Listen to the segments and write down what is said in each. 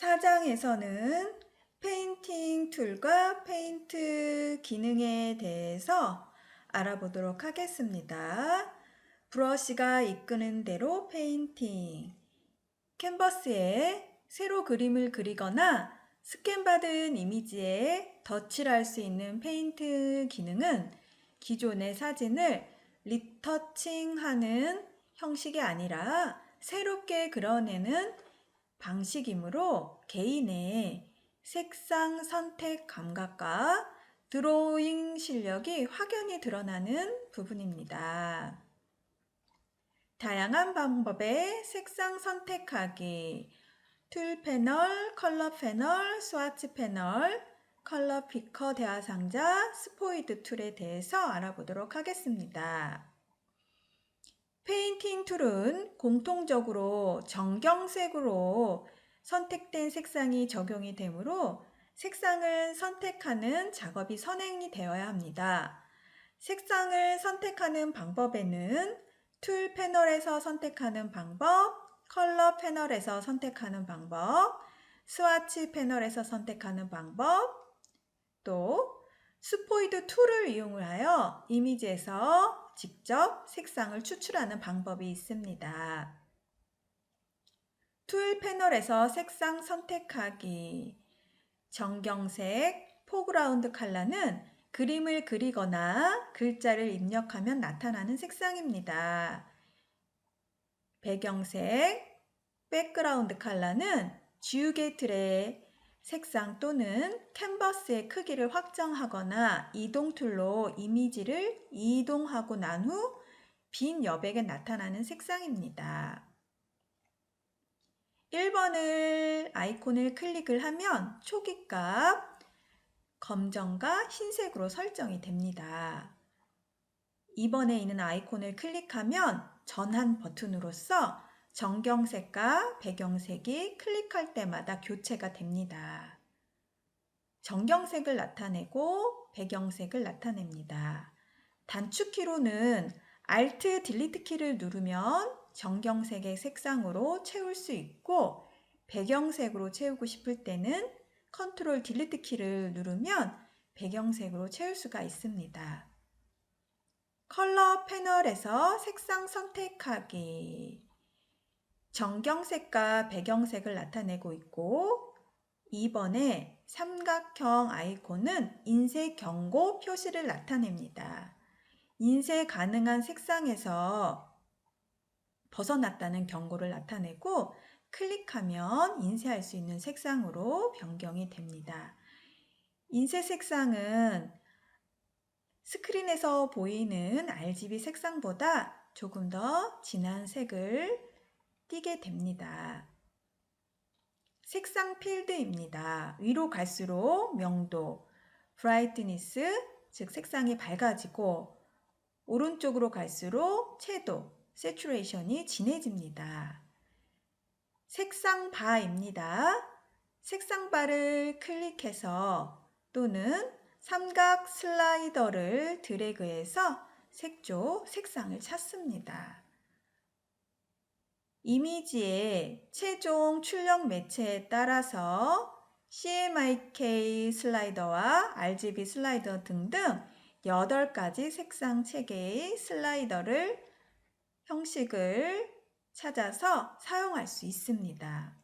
4장에서는 페인팅 툴과 페인트 기능에 대해서 알아보도록 하겠습니다. 브러쉬가 이끄는 대로 페인팅. 캔버스에 새로 그림을 그리거나 스캔받은 이미지에 덧칠을 할 수 있는 페인트 기능은 기존의 사진을 리터칭하는 형식이 아니라 새롭게 그려내는 방식이므로 개인의 색상 선택 감각과 드로잉 실력이 확연히 드러나는 부분입니다. 다양한 방법의 색상 선택하기, 툴 패널, 컬러 패널, 스와치 패널, 컬러 피커 대화상자, 스포이드 툴에 대해서 알아보도록 하겠습니다. 페인팅 툴은 공통적으로 정경색으로 선택된 색상이 적용이 되므로 색상을 선택하는 작업이 선행이 되어야 합니다. 색상을 선택하는 방법에는 툴 패널에서 선택하는 방법, 컬러 패널에서 선택하는 방법, 스와치 패널에서 선택하는 방법, 또 스포이드 툴을 이용하여 이미지에서 직접 색상을 추출하는 방법이 있습니다. 툴 패널에서 색상 선택하기. 정경색, 포그라운드 컬러는 그림을 그리거나 글자를 입력하면 나타나는 색상입니다. 배경색, 백그라운드 컬러는 지우개 틀의 색상 또는 캔버스의 크기를 확정하거나 이동 툴로 이미지를 이동하고 난 후 빈 여백에 나타나는 색상입니다. 1번을 아이콘을 클릭을 하면 초기값 검정과 흰색으로 설정이 됩니다. 2번에 있는 아이콘을 클릭하면 전환 버튼으로서 정경색과 배경색이 클릭할 때마다 교체가 됩니다. 정경색을 나타내고 배경색을 나타냅니다. 단축키로는 Alt 딜리트 키를 누르면 정경색의 색상으로 채울 수 있고 배경색으로 채우고 싶을 때는 컨트롤 딜리트 키를 누르면 배경색으로 채울 수가 있습니다. 컬러 패널에서 색상 선택하기. 정경색과 배경색을 나타내고 있고 2번의 삼각형 아이콘은 인쇄 경고 표시를 나타냅니다. 인쇄 가능한 색상에서 벗어났다는 경고를 나타내고 클릭하면 인쇄할 수 있는 색상으로 변경이 됩니다. 인쇄 색상은 스크린에서 보이는 RGB 색상보다 조금 더 진한 색을 띠게 됩니다. 색상 필드입니다. 위로 갈수록 명도, 브라이트니스, 즉 색상이 밝아지고 오른쪽으로 갈수록 채도, 세츄레이션이 진해집니다. 색상 바입니다. 색상 바를 클릭해서 또는 삼각 슬라이더를 드래그해서 색조, 색상을 찾습니다. 이미지의 최종 출력 매체에 따라서 CMYK 슬라이더와 RGB 슬라이더 등등 8가지 색상 체계의 슬라이더를 형식을 찾아서 사용할 수 있습니다.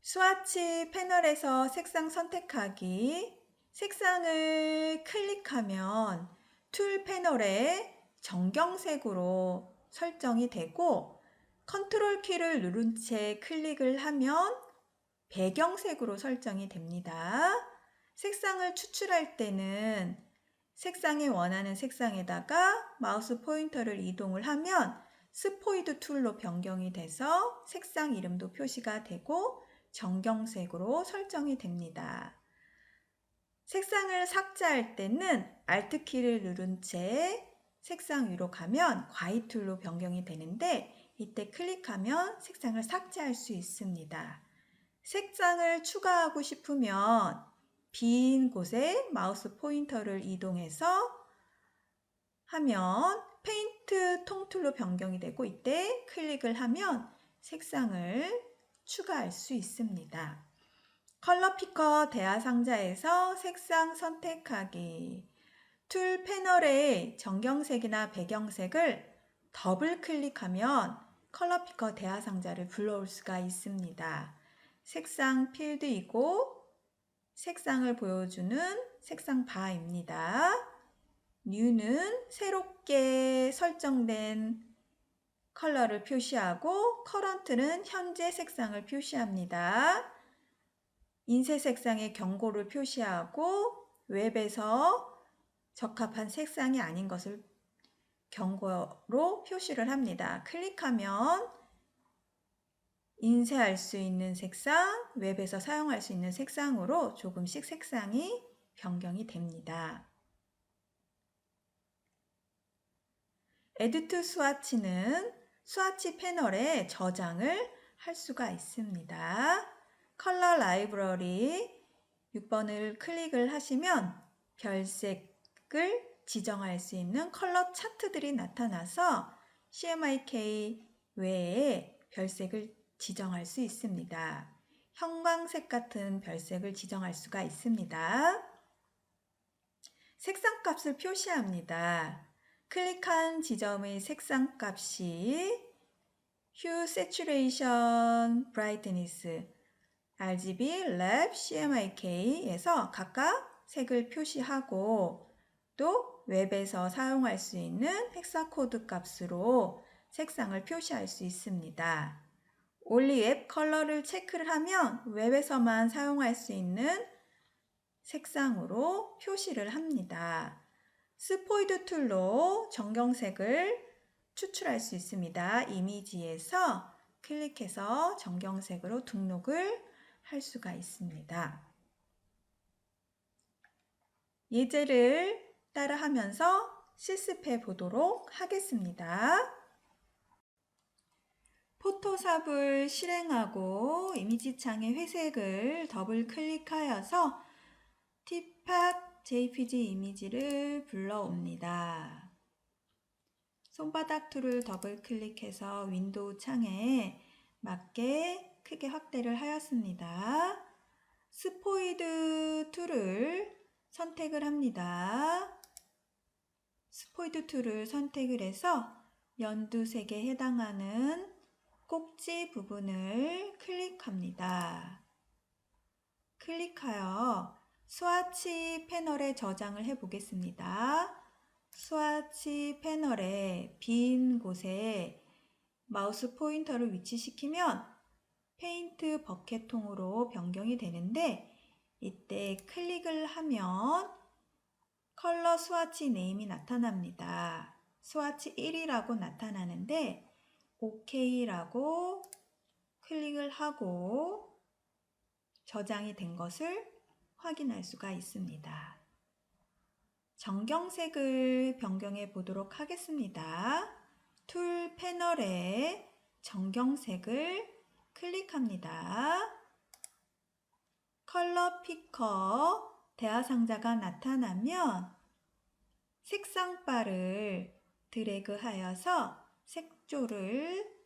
스와치 패널에서 색상 선택하기. 색상을 클릭하면 툴 패널에 정경색으로 설정이 되고 컨트롤 키를 누른 채 클릭을 하면 배경색으로 설정이 됩니다. 색상을 추출할 때는 색상에 원하는 색상에다가 마우스 포인터를 이동을 하면 스포이드 툴로 변경이 돼서 색상 이름도 표시가 되고 정경색으로 설정이 됩니다. 색상을 삭제할 때는 Alt 키를 누른 채 색상 위로 가면 과이 툴로 변경이 되는데 이때 클릭하면 색상을 삭제할 수 있습니다. 색상을 추가하고 싶으면 빈 곳에 마우스 포인터를 이동해서 하면 페인트 통툴로 변경이 되고 이때 클릭을 하면 색상을 추가할 수 있습니다. 컬러 피커 대화 상자에서 색상 선택하기. 툴 패널의 정경색이나 배경색을 더블 클릭하면 컬러 피커 대화 상자를 불러올 수가 있습니다. 색상 필드이고 색상을 보여주는 색상 바입니다. New는 새롭게 설정된 컬러를 표시하고 Current는 현재 색상을 표시합니다. 인쇄 색상의 경고를 표시하고 웹에서 적합한 색상이 아닌 것을 경고로 표시를 합니다. 클릭하면 인쇄할 수 있는 색상, 웹에서 사용할 수 있는 색상으로 조금씩 색상이 변경이 됩니다. Add to 스와치는 스와치 패널에 저장을 할 수가 있습니다. 컬러 라이브러리 6번을 클릭을 하시면 별색을 지정할 수 있는 컬러 차트들이 나타나서 CMYK 외에 별색을 지정할 수 있습니다. 형광색 같은 별색을 지정할 수가 있습니다. 색상 값을 표시합니다. 클릭한 지점의 색상 값이 Hue, Saturation, Brightness, RGB, Lab, CMYK에서 각각 색을 표시하고 또 웹에서 사용할 수 있는 헥사코드 값으로 색상을 표시할 수 있습니다. Only 앱 컬러를 체크를 하면 웹에서만 사용할 수 있는 색상으로 표시를 합니다. 스포이드 툴로 정경색을 추출할 수 있습니다. 이미지에서 클릭해서 정경색으로 등록을 할 수가 있습니다. 예제를 따라하면서 실습해 보도록 하겠습니다. 포토샵을 실행하고 이미지 창의 회색을 더블 클릭하여서 티팟 JPG 이미지를 불러옵니다. 손바닥 툴을 더블 클릭해서 윈도우 창에 맞게 크게 확대를 하였습니다. 스포이드 툴을 선택을 합니다. 스포이드 툴을 선택을 해서 연두색에 해당하는 꼭지 부분을 클릭합니다. 클릭하여 스와치 패널에 저장을 해 보겠습니다. 스와치 패널의 빈 곳에 마우스 포인터를 위치시키면 페인트 버켓통으로 변경이 되는데 이때 클릭을 하면 컬러 스와치 네임이 나타납니다. 스와치 1이라고 나타나는데 OK라고 클릭을 하고 저장이 된 것을 확인할 수가 있습니다. 정경색을 변경해 보도록 하겠습니다. 툴 패널에 정경색을 클릭합니다. 컬러 피커 대화 상자가 나타나면 색상 바를 드래그하여서 색조를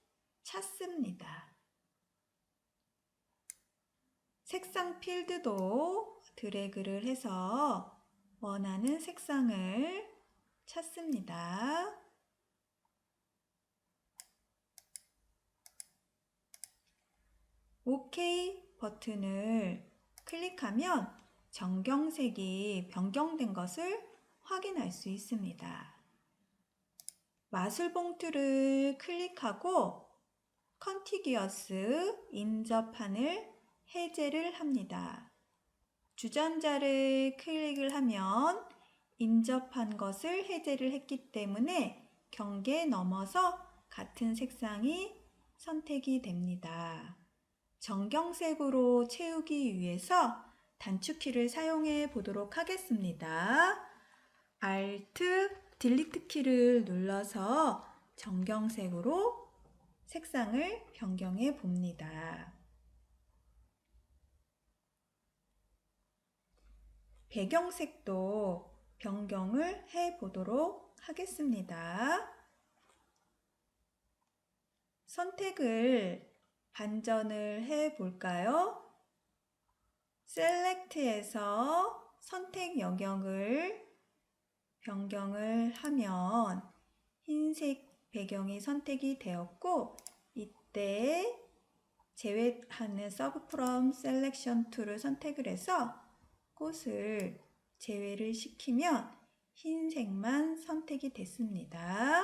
찾습니다. 색상 필드도 드래그를 해서 원하는 색상을 찾습니다. OK 버튼을 클릭하면 정경색이 변경된 것을 확인할 수 있습니다. 마술 봉투를 클릭하고 컨티기어스 인접판을 해제를 합니다. 주전자를 클릭을 하면 인접한 것을 해제를 했기 때문에 경계 넘어서 같은 색상이 선택이 됩니다. 정경색으로 채우기 위해서 단축키를 사용해 보도록 하겠습니다. Alt, Delete 키를 눌러서 정경색으로 색상을 변경해 봅니다. 배경색도 변경을 해 보도록 하겠습니다. 선택을 반전을 해 볼까요? 셀렉트에서 선택 영역을 변경을 하면 흰색 배경이 선택이 되었고, 이때 제외하는 서브 프롬 셀렉션 툴을 선택을 해서 꽃을 제외를 시키면 흰색만 선택이 됐습니다.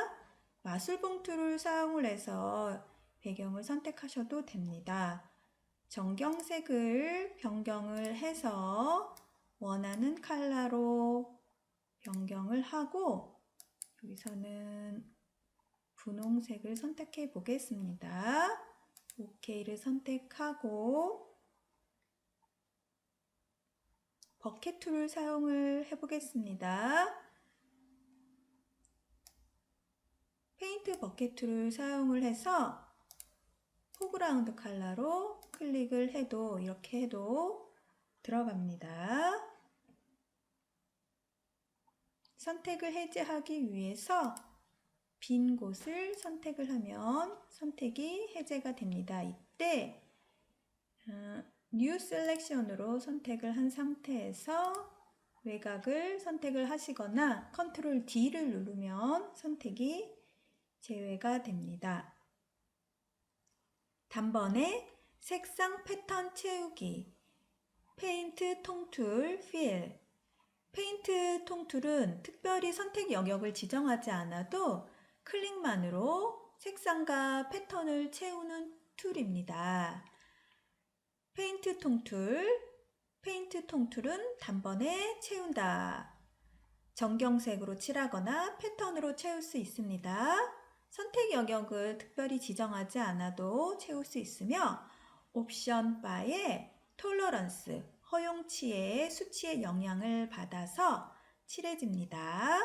마술봉투를 사용을 해서 배경을 선택하셔도 됩니다. 정경색을 변경을 해서 원하는 컬러로 변경을 하고, 여기서는 분홍색을 선택해 보겠습니다. OK를 선택하고 버켓 툴을 사용을 해 보겠습니다. 페인트 버켓 툴을 사용을 해서 포그라운드 컬러로 클릭을 해도, 이렇게 해도 들어갑니다. 선택을 해제하기 위해서 빈 곳을 선택을 하면 선택이 해제가 됩니다. 이때 New Selection으로 선택을 한 상태에서 외곽을 선택을 하시거나 Ctrl D를 누르면 선택이 제외가 됩니다. 단번에 색상 패턴 채우기, 페인트 통툴, 필. 페인트 통툴은 특별히 선택 영역을 지정하지 않아도 클릭만으로 색상과 패턴을 채우는 툴입니다. 페인트 통툴은 단번에 채운다. 정경색으로 칠하거나 패턴으로 채울 수 있습니다. 선택 영역을 특별히 지정하지 않아도 채울 수 있으며, 옵션 바에 톨러런스, 허용치의 수치의 영향을 받아서 칠해집니다.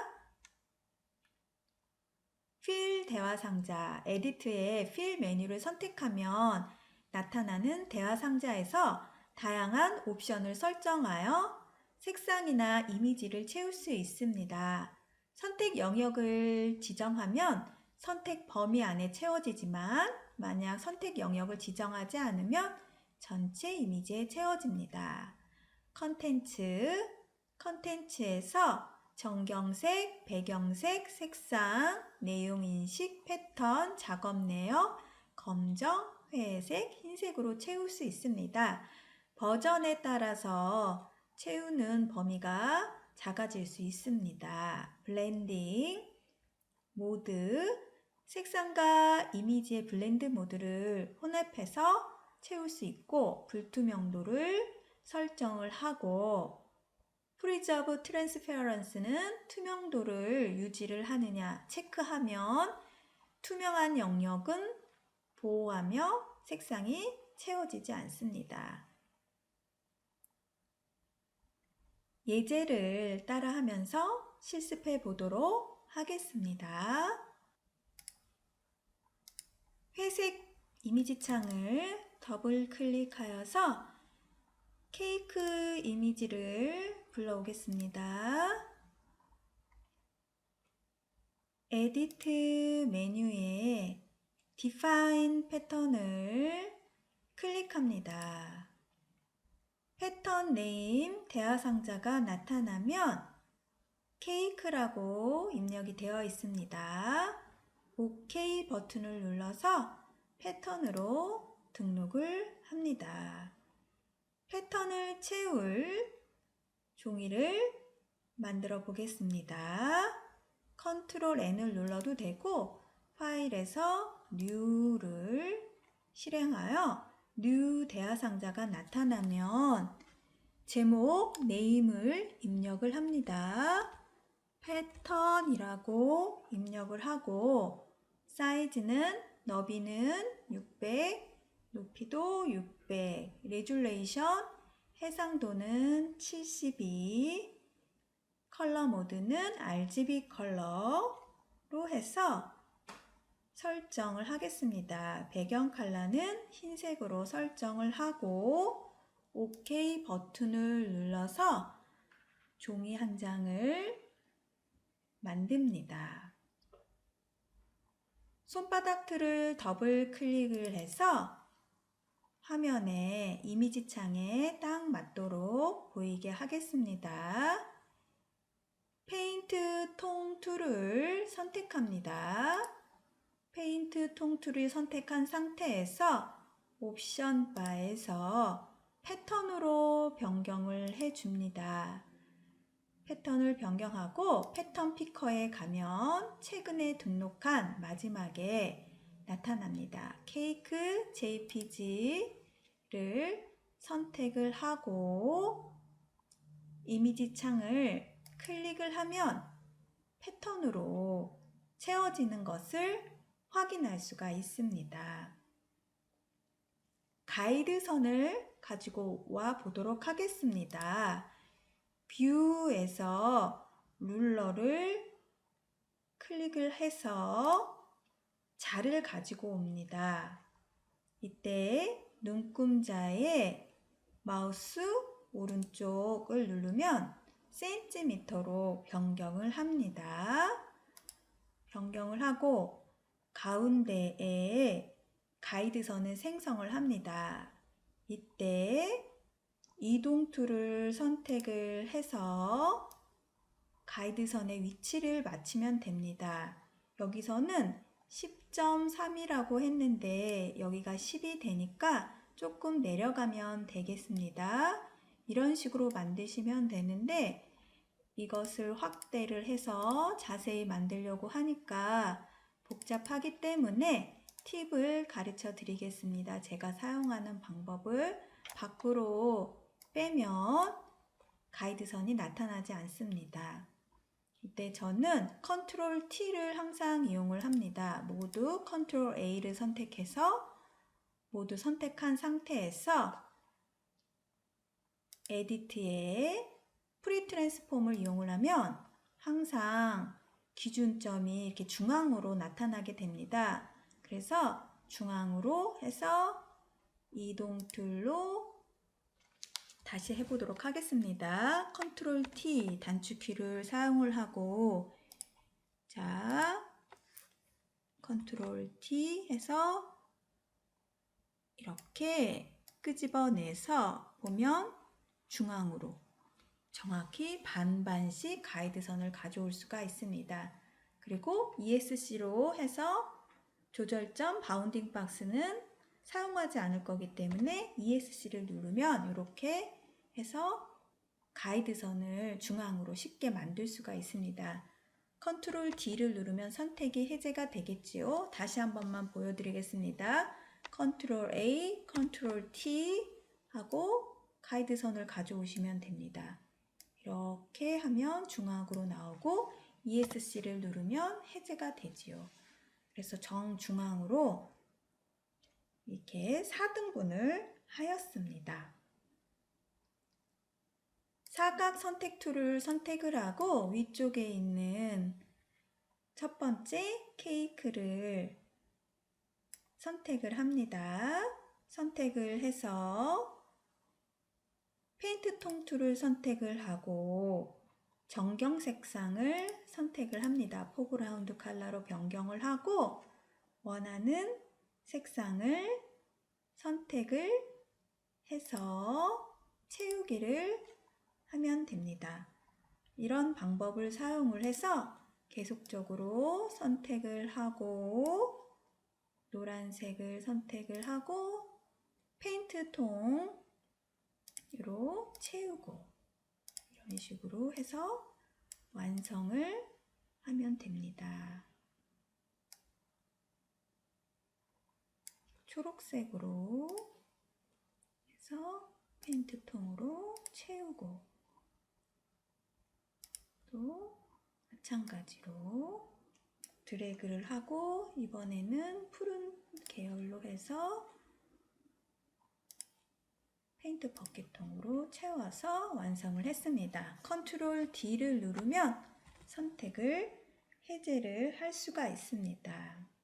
필 대화 상자, 에디트의 필 메뉴를 선택하면 나타나는 대화 상자에서 다양한 옵션을 설정하여 색상이나 이미지를 채울 수 있습니다. 선택 영역을 지정하면 선택 범위 안에 채워지지만, 만약 선택 영역을 지정하지 않으면 전체 이미지에 채워집니다. 컨텐츠에서 정경색, 배경색, 색상, 내용 인식, 패턴, 작업 내역, 검정, 회색, 흰색으로 채울 수 있습니다. 버전에 따라서 채우는 범위가 작아질 수 있습니다. 블렌딩 모드, 색상과 이미지의 블렌드 모드를 혼합해서 채울 수 있고, 불투명도를 설정을 하고, 프리저브 트랜스페어런스는 투명도를 유지를 하느냐 체크하면 투명한 영역은 보호하며 색상이 채워지지 않습니다. 예제를 따라하면서 실습해 보도록 하겠습니다. 회색 이미지 창을 더블 클릭하여서 케이크 이미지를 불러오겠습니다. 에디트 메뉴에 Define 패턴을 클릭합니다. 패턴 네임 대화 상자가 나타나면 케이크라고 입력이 되어 있습니다. OK 버튼을 눌러서 패턴으로 등록을 합니다. 패턴을 채울 종이를 만들어 보겠습니다. Ctrl N을 눌러도 되고, 파일에서 New를 실행하여 New 대화 상자가 나타나면 제목, 네임을 입력을 합니다. 패턴이라고 입력을 하고, 사이즈는, 너비는 600, 높이도 600, 레줄레이션, 해상도는 72, 컬러 모드는 RGB 컬러로 해서 설정을 하겠습니다. 배경 컬러는 흰색으로 설정을 하고, OK 버튼을 눌러서 종이 한 장을 만듭니다. 손바닥 툴을 더블 클릭을 해서 화면에 이미지 창에 딱 맞도록 보이게 하겠습니다. 페인트 통 툴을 선택합니다. 페인트 통 툴을 선택한 상태에서 옵션 바에서 패턴으로 변경을 해줍니다. 패턴을 변경하고 패턴 피커에 가면 최근에 등록한 마지막에 나타납니다. 케이크 JPG를 선택을 하고 이미지 창을 클릭을 하면 패턴으로 채워지는 것을 확인할 수가 있습니다. 가이드선을 가지고 와 보도록 하겠습니다. 뷰에서 룰러를 클릭을 해서 자를 가지고 옵니다. 이때 눈금자에 마우스 오른쪽을 누르면 센티미터로 변경을 합니다. 변경을 하고 가운데에 가이드선을 생성을 합니다. 이때 이동 툴을 선택을 해서 가이드선의 위치를 맞추면 됩니다. 여기서는 10.3이라고 했는데 여기가 10이 되니까 조금 내려가면 되겠습니다. 이런 식으로 만드시면 되는데 이것을 확대를 해서 자세히 만들려고 하니까 복잡하기 때문에 팁을 가르쳐 드리겠습니다. 제가 사용하는 방법을 밖으로 빼면 가이드선이 나타나지 않습니다. 이때 저는 컨트롤 T를 항상 이용을 합니다. 모두 컨트롤 A를 선택해서 모두 선택한 상태에서 에디트에 프리 트랜스폼을 이용을 하면 항상 기준점이 이렇게 중앙으로 나타나게 됩니다. 그래서 중앙으로 해서 이동 툴로 다시 해보도록 하겠습니다. 컨트롤 T 단축키를 사용을 하고 자 컨트롤 T 해서 이렇게 끄집어내서 보면 중앙으로 정확히 반반씩 가이드선을 가져올 수가 있습니다. 그리고 ESC로 해서 조절점 바운딩 박스는 사용하지 않을 거기 때문에 ESC를 누르면 이렇게 해서 가이드선을 중앙으로 쉽게 만들 수가 있습니다. 컨트롤 D를 누르면 선택이 해제가 되겠지요. 다시 한 번만 보여드리겠습니다. 컨트롤 A, 컨트롤 T 하고 가이드선을 가져오시면 됩니다. 이렇게 하면 중앙으로 나오고 ESC를 누르면 해제가 되지요. 그래서 정중앙으로 이렇게 4등분을 하였습니다. 사각 선택 툴을 선택을 하고 위쪽에 있는 첫 번째 케이크를 선택을 합니다. 선택을 해서 페인트 통 툴을 선택을 하고 정경 색상을 선택을 합니다. 포그라운드 컬러로 변경을 하고 원하는 색상을 선택을 해서 채우기를 하면 됩니다. 이런 방법을 사용을 해서 계속적으로 선택을 하고 노란색을 선택을 하고 페인트 통으로 채우고 이런 식으로 해서 완성을 하면 됩니다. 초록색으로 해서 페인트 통으로 채우고 또 마찬가지로 드래그를 하고 이번에는 푸른 계열로 해서 페인트 버킷통으로 채워서 완성을 했습니다. 컨트롤 D를 누르면 선택을 해제를 할 수가 있습니다.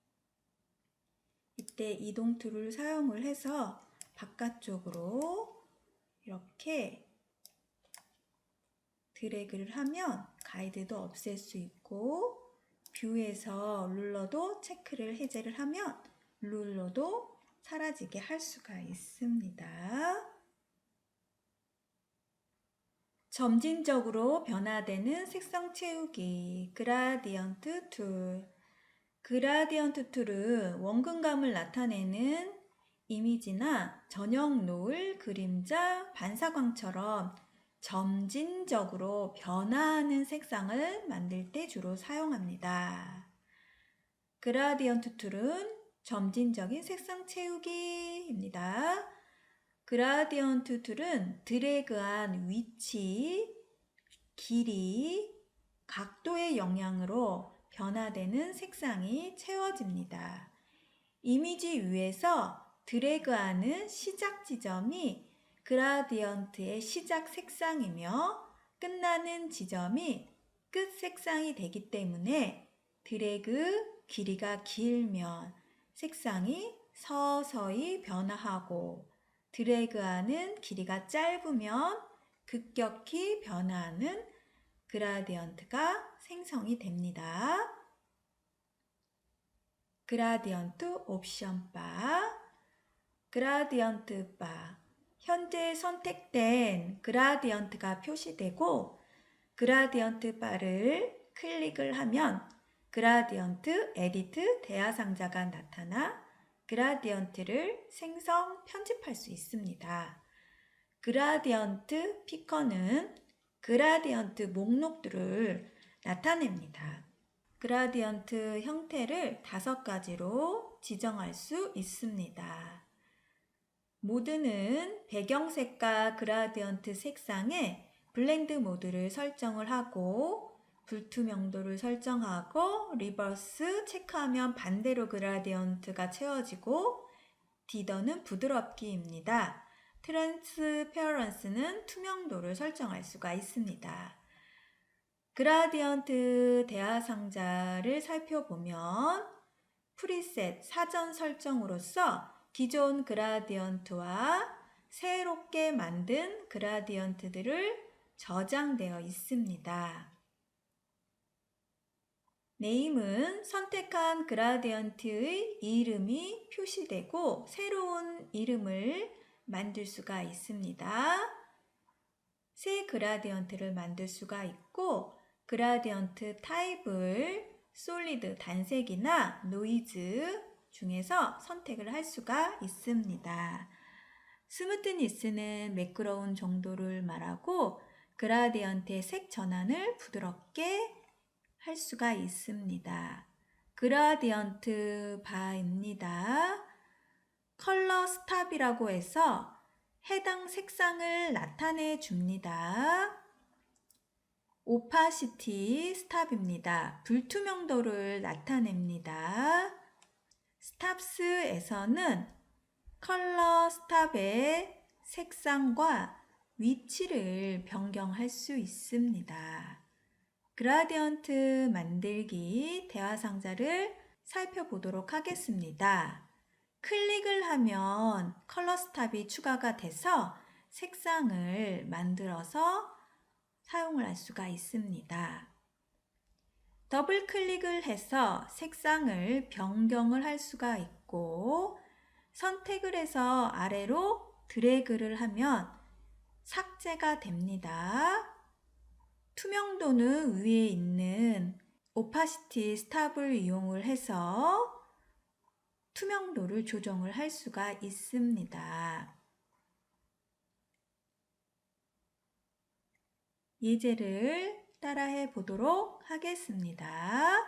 이때 이동 툴을 사용을 해서 바깥쪽으로 이렇게 드래그를 하면 가이드도 없앨 수 있고 뷰에서 룰러도 체크를 해제를 하면 룰러도 사라지게 할 수가 있습니다. 점진적으로 변화되는 색상 채우기 그라디언트 툴. 그라디언트 툴은 원근감을 나타내는 이미지나 저녁 노을, 그림자, 반사광처럼 점진적으로 변화하는 색상을 만들 때 주로 사용합니다. 그라디언트 툴은 점진적인 색상 채우기입니다. 그라디언트 툴은 드래그한 위치, 길이, 각도의 영향으로 변화되는 색상이 채워집니다. 이미지 위에서 드래그하는 시작 지점이 그라디언트의 시작 색상이며 끝나는 지점이 끝 색상이 되기 때문에 드래그 길이가 길면 색상이 서서히 변화하고 드래그하는 길이가 짧으면 급격히 변화하는 그라디언트가 생성이 됩니다. 그라디언트 옵션 바, 그라디언트 바. 현재 선택된 그라디언트가 표시되고 그라디언트 바를 클릭을 하면 그라디언트 에디트 대화상자가 나타나 그라디언트를 생성, 편집할 수 있습니다. 그라디언트 피커는 그라디언트 목록들을 나타냅니다. 그라디언트 형태를 5가지로 지정할 수 있습니다. 모드는 배경색과 그라디언트 색상에 블렌드 모드를 설정을 하고 불투명도를 설정하고 리버스 체크하면 반대로 그라디언트가 채워지고 디더는 부드럽기입니다. 트랜스페어런스는 투명도를 설정할 수가 있습니다. 그라디언트 대화상자를 살펴보면 프리셋 사전 설정으로서 기존 그라디언트와 새롭게 만든 그라디언트들을 저장되어 있습니다. 네임은 선택한 그라디언트의 이름이 표시되고 새로운 이름을 만들 수가 있습니다. 새 그라디언트를 만들 수가 있고 그라디언트 타입을 솔리드 단색이나 노이즈 중에서 선택을 할 수가 있습니다. 스무트니스는 매끄러운 정도를 말하고 그라디언트의 색 전환을 부드럽게 할 수가 있습니다. 그라디언트 바입니다. 컬러 스탑이라고 해서 해당 색상을 나타내 줍니다. 오파시티 스탑입니다. 불투명도를 나타냅니다. 스탑스에서는 컬러 스탑의 색상과 위치를 변경할 수 있습니다. 그라디언트 만들기 대화상자를 살펴보도록 하겠습니다. 클릭을 하면 컬러 스탑이 추가가 돼서 색상을 만들어서 사용을 할 수가 있습니다. 더블 클릭을 해서 색상을 변경을 할 수가 있고 선택을 해서 아래로 드래그를 하면 삭제가 됩니다. 투명도는 위에 있는 오파시티 스탑을 이용을 해서 투명도를 조정을 할 수가 있습니다. 예제를 따라해 보도록 하겠습니다.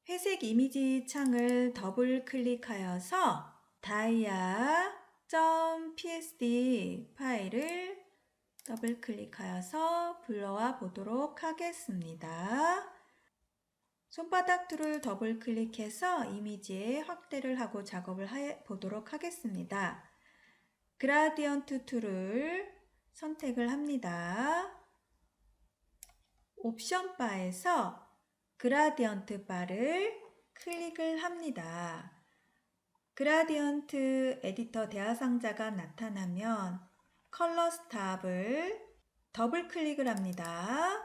회색 이미지 창을 더블 클릭하여서 dia.psd 파일을 더블 클릭하여서 불러와 보도록 하겠습니다. 손바닥 툴을 더블 클릭해서 이미지에 확대를 하고 작업을 해 보도록 하겠습니다. 그라디언트 툴을 선택을 합니다. 옵션 바에서 그라디언트 바를 클릭을 합니다. 그라디언트 에디터 대화상자가 나타나면 컬러 스탑을 더블 클릭을 합니다.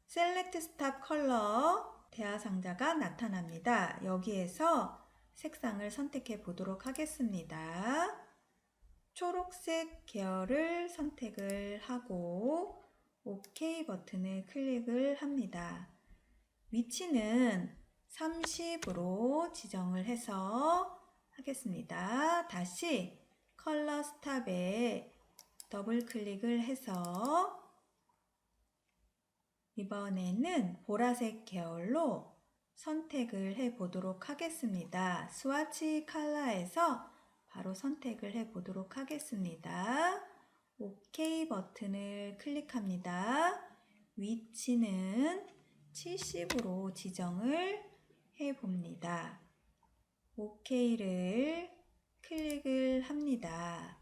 셀렉트 스탑 컬러 대화상자가 나타납니다. 여기에서 색상을 선택해 보도록 하겠습니다. 초록색 계열을 선택을 하고 OK 버튼을 클릭을 합니다. 위치는 30으로 지정을 해서 하겠습니다. 다시 컬러 스탑에 더블 클릭을 해서 이번에는 보라색 계열로 선택을 해 보도록 하겠습니다. 스와치 컬러에서 바로 선택을 해 보도록 하겠습니다. OK 버튼을 클릭합니다. 위치는 70으로 지정을 해 봅니다. OK를 클릭을 합니다.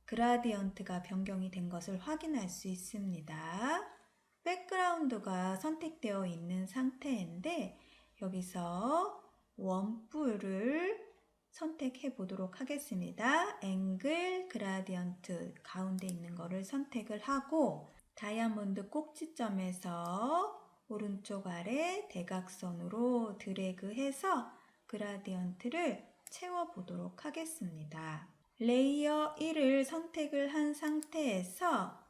그라디언트가 변경이 된 것을 확인할 수 있습니다. 백그라운드가 선택되어 있는 상태인데 여기서 원뿔을 선택해 보도록 하겠습니다. 앵글 그라디언트 가운데 있는 거를 선택을 하고 다이아몬드 꼭지점에서 오른쪽 아래 대각선으로 드래그해서 그라디언트를 채워보도록 하겠습니다. 레이어 1을 선택을 한 상태에서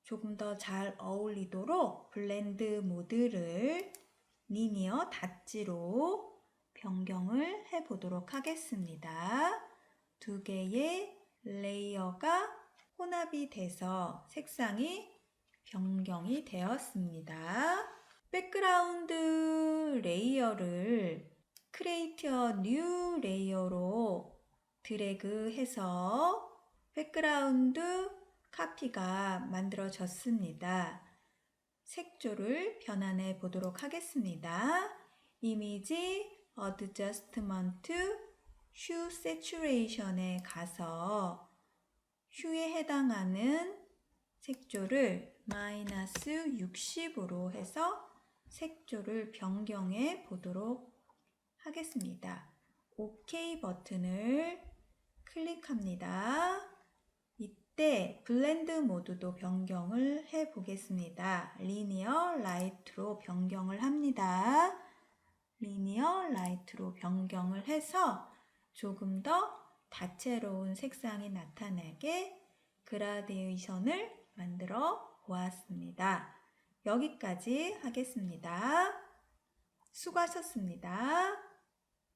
조금 더 잘 어울리도록 블렌드 모드를 리니어 닷지로 변경을 해보도록 하겠습니다. 두 개의 레이어가 혼합이 돼서 색상이 변경이 되었습니다. 백그라운드 레이어를 Create a New 레이어로 드래그해서 백그라운드 카피가 만들어졌습니다. 색조를 변환해 보도록 하겠습니다. 이미지 Adjustment Hue Saturation에 가서 휴에 해당하는 색조를 마이너스 60으로 해서 색조를 변경해 보도록 하겠습니다. OK 버튼을 클릭합니다. 이때 블렌드 모드도 변경을 해 보겠습니다. 리니어 라이트로 변경을 합니다. 리니어 라이트로 변경을 해서 조금 더 다채로운 색상이 나타나게 그라데이션을 만들어 보았습니다. 여기까지 하겠습니다. 수고하셨습니다.